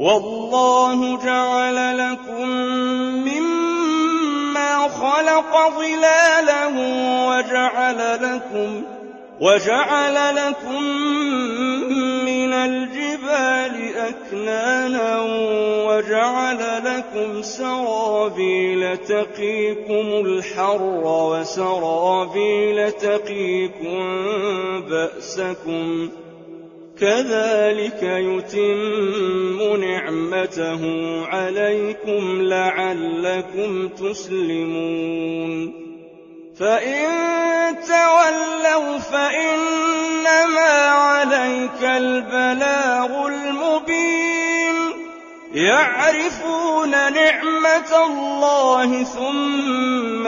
والله جعل لكم مما خلق ظلالا وجعل لكم من الجبال أكنانا وجعل لكم سرابيل تقيكم الحر وسرابيل تقيكم بأسكم كذلك يتم نعمته عليكم لعلكم تسلمون فإن تولوا فإنما عليك البلاغ المبين يعرفون نعمة الله ثم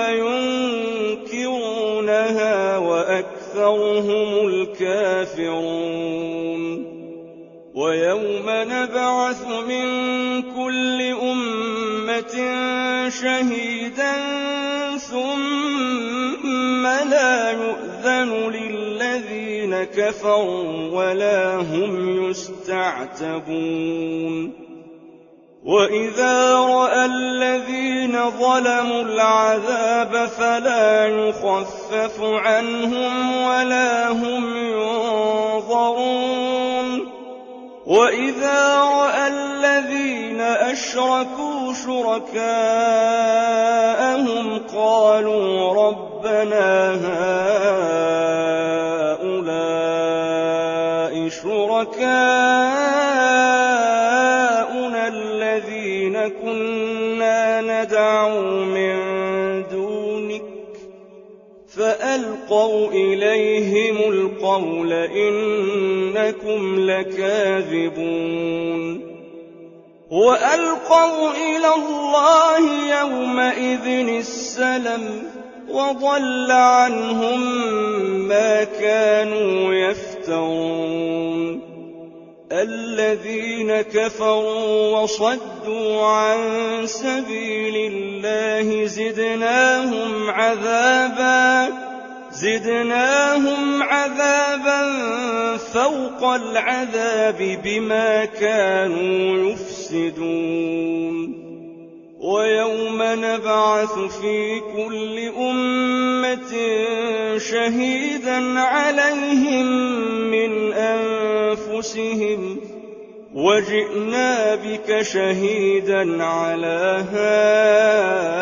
ينكرونها وأكثرهم الكافرون ويوم نبعث من كل أمة شهيدا ثم لا يؤذن للذين كفروا ولا هم يستعتبون وإذا رأى الذين ظلموا العذاب فلا يخفف عنهم ولا هم ينظرون وإذا رأى الذين أشركوا شركاءهم قالوا ربنا هؤلاء شركاؤنا الذين كنا ندعو من دونك فألقوا إليهم القول إنكم لكاذبون وألقوا إلى الله يومئذ السلم وضل عنهم ما كانوا يفترون الذين كفروا وصدوا عن سبيل الله زدناهم عذابا فوق العذاب بما كانوا يفسدون ويوم نبعث في كل أمة شهيدا عليهم من أنفسهم وجئنا بك شهيدا على هؤلاء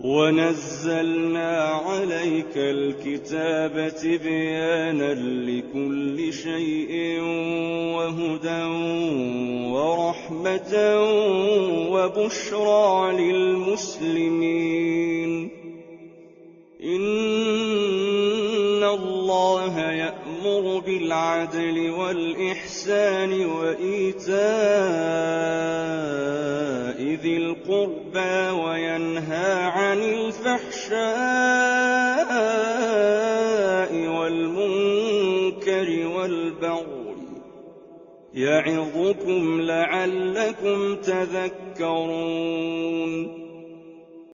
ونزلنا عليك الكتاب تبيانا لكل شيء وهدى ورحمة وبشرى للمسلمين إن الله يأمر بالعدل والإحسان وإيتاء ذي القربى وينهى عن الفحشاء والمنكر والبغي يعظكم لعلكم تذكرون